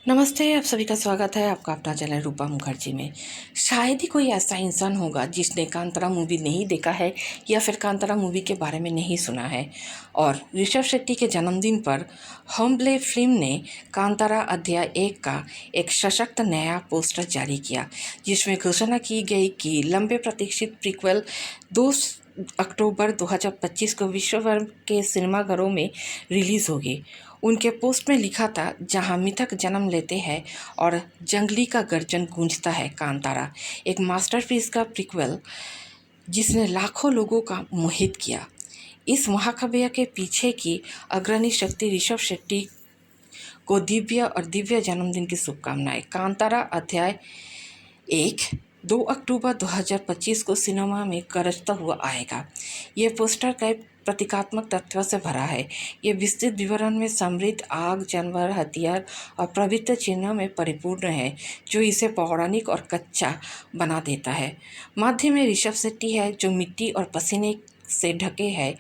नमस्ते, आप सभी का स्वागत है आपका अपना चैनल रूपा मुखर्जी में। शायद ही कोई ऐसा इंसान होगा जिसने कांतारा मूवी नहीं देखा है या फिर कांतारा मूवी के बारे में नहीं सुना है। और ऋषभ शेट्टी के जन्मदिन पर होम्बले फिल्म ने कांतारा अध्याय 1 का एक सशक्त नया पोस्टर जारी किया, जिसमें घोषणा की गई कि लंबे प्रतीक्षित प्रीक्वल 2 अक्टूबर 2025 को विश्व भर के सिनेमाघरों में रिलीज़ होगी। उनके पोस्ट में लिखा था, जहां मिथक जन्म लेते हैं और जंगली का गर्जन गूंजता है, कांतारा एक मास्टरपीस का प्रीक्वल जिसने लाखों लोगों का मोहित किया। इस महाकाव्य के पीछे की अग्रणी शक्ति ऋषभ शेट्टी को दिव्य जन्मदिन की शुभकामनाएं। कांतारा अध्याय 1 2 अक्टूबर 2025 को सिनेमा में गरजता हुआ आएगा। ये पोस्टर कई प्रतीकात्मक तत्व से भरा है। ये विस्तृत विवरण में समृद्ध आग, जानवर, हथियार और पवित्र चिन्ह में परिपूर्ण है, जो इसे पौराणिक और कच्चा बना देता है। मध्य में ऋषभ शेट्टी है, जो मिट्टी और पसीने से ढके है,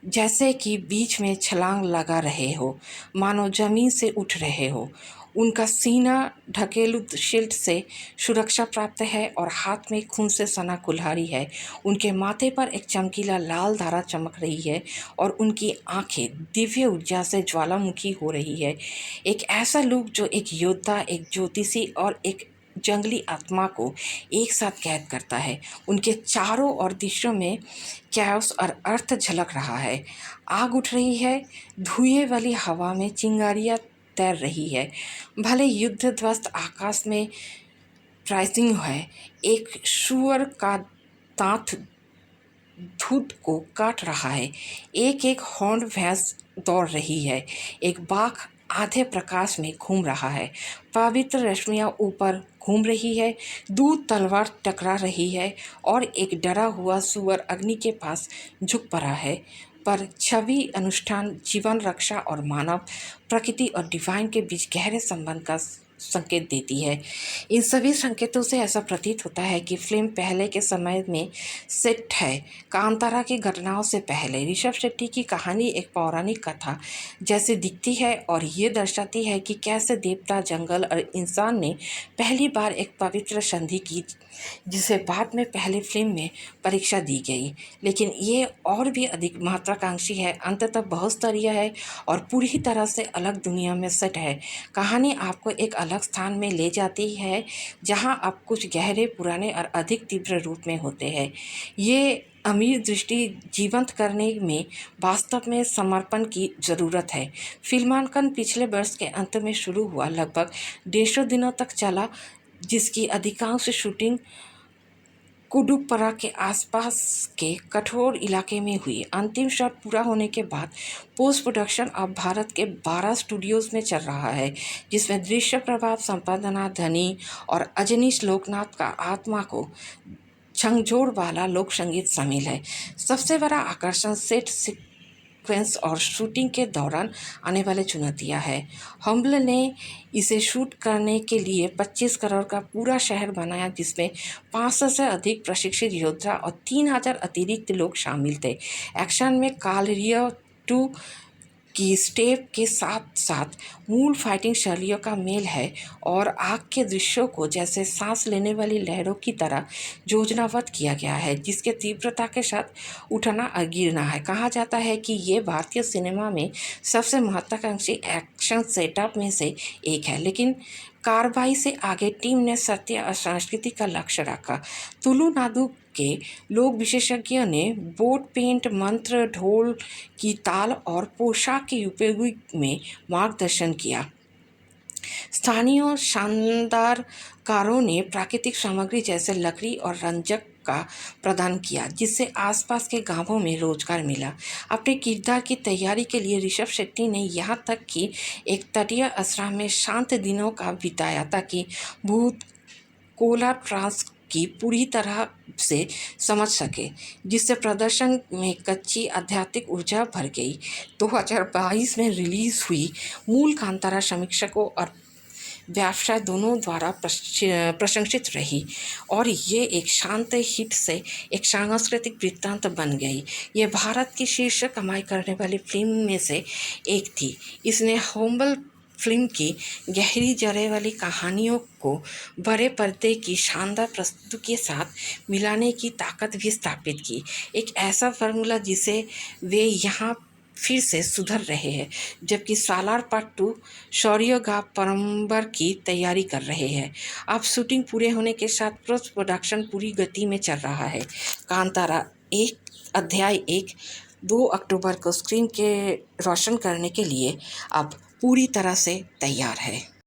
जैसे कि बीच में छलांग लगा रहे हो, मानो जमीन से उठ रहे हो। उनका सीना ढकेलू शील्ड से सुरक्षा प्राप्त है और हाथ में खून से सना कुल्हाड़ी है। उनके माथे पर एक चमकीला लाल धारा चमक रही है और उनकी आंखें दिव्य ऊर्जा से ज्वालामुखी हो रही है। एक ऐसा लुक जो एक योद्धा, एक ज्योतिषी और एक जंगली आत्मा को एक साथ कैद करता है। उनके चारों ओर दिशा में कैओस और अर्थ झलक रहा है। आग उठ रही है, धुएं वाली हवा में चिंगारियां तैर रही है। भले युद्ध ध्वस्त आकाश में प्राइसिंग है। एक शुअर का दांत धूत को काट रहा है। एक एक हॉर्न भैंस दौड़ रही है। एक बाघ आधे प्रकाश में घूम रहा है। पवित्र रश्मियां ऊपर घूम रही है। दूर तलवार टकरा रही है और एक डरा हुआ सुअर अग्नि के पास झुक पड़ा है। पर छवि अनुष्ठान जीवन रक्षा और मानव प्रकृति और डिवाइन के बीच गहरे संबंध का संकेत देती है। इन सभी संकेतों से ऐसा प्रतीत होता है कि फिल्म पहले के समय में सेट है। कांतारा की घटनाओं से पहले ऋषभ शेट्टी की कहानी एक पौराणिक कथा जैसे दिखती है और ये दर्शाती है कि कैसे देवता, जंगल और इंसान ने पहली बार एक पवित्र संधि की, जिसे बाद में पहली फिल्म में परीक्षा दी गई। लेकिन ये और भी अधिक महत्वाकांक्षी है, अंततः बहुस्तरीय है और पूरी तरह से अलग दुनिया में सेट है। कहानी आपको एक अलग स्थान में ले जाती है, जहां आप कुछ गहरे, पुराने और अधिक तीव्र रूप में होते हैं। ये अमीर दृष्टि जीवंत करने में वास्तव में समर्पण की ज़रूरत है। फिल्मांकन पिछले वर्ष के अंत में शुरू हुआ, लगभग 150 दिनों तक चला, जिसकी अधिकांश शूटिंग कुडुपरा के आसपास के कठोर इलाके में हुई। अंतिम शॉट पूरा होने के बाद पोस्ट प्रोडक्शन अब भारत के 12 स्टूडियोज में चल रहा है, जिसमें दृश्य प्रभाव, संपादना, ध्वनि और अजनीश लोकनाथ का आत्मा को झंझोर वाला लोक संगीत शामिल है। सबसे बड़ा आकर्षण सेट सीक्वेंस और शूटिंग के दौरान आने वाले चुनौतियां हैं। हम्बल ने इसे शूट करने के लिए 25 करोड़ का पूरा शहर बनाया, जिसमें 500 से अधिक प्रशिक्षित योद्धा और 3000 अतिरिक्त लोग शामिल थे। एक्शन में कालरिया 2 की स्टेप के साथ साथ मूल फाइटिंग शैलियों का मेल है और आग के दृश्यों को जैसे सांस लेने वाली लहरों की तरह योजनाबद्ध किया गया है, जिसके तीव्रता के साथ उठना और गिरना है। कहा जाता है कि ये भारतीय सिनेमा में सबसे महत्वाकांक्षी एक्शन सेटअप में से एक है, लेकिन कार्रवाई से आगे टीम ने सत्य और संस्कृति का लक्ष्य रखा। तुलुनाडु के लोक विशेषज्ञों ने बोट पेंट, मंत्र, ढोल की ताल और पोशाक के उपयोग में मार्गदर्शन किया। स्थानीय शानदार कारों ने प्राकृतिक सामग्री जैसे लकड़ी और रंजक का प्रदान किया, जिससे आसपास के गांवों में रोजगार मिला। अपने किरदार की तैयारी के लिए ऋषभ शेट्टी ने यहाँ तक कि एक तटीय आश्रम में शांत दिनों का बिताया, ताकि भूत कोला ट्रांस की पूरी तरह से समझ सके, जिससे प्रदर्शन में कच्ची आध्यात्मिक ऊर्जा भर गई। 2022 में रिलीज हुई मूल कांतारा समीक्षकों और व्यवसाय दोनों द्वारा प्रशंसित रही और ये एक शांत हिट से एक सांस्कृतिक वृत्तांत बन गई। ये भारत की शीर्ष कमाई करने वाली फिल्म में से एक थी। इसने होम्बल फिल्म की गहरी जड़ें वाली कहानियों को बड़े पर्दे की शानदार प्रस्तुति के साथ मिलाने की ताकत भी स्थापित की। एक ऐसा फार्मूला जिसे वे यहाँ फिर से सुधर रहे हैं, जबकि सालार पार्ट 2 शौर्यगा परम्बर की तैयारी कर रहे हैं। अब शूटिंग पूरे होने के साथ पोस्ट प्रोडक्शन पूरी गति में चल रहा है। कांतारा एक अध्याय 1 2 अक्टूबर को स्क्रीन के रोशन करने के लिए अब पूरी तरह से तैयार है।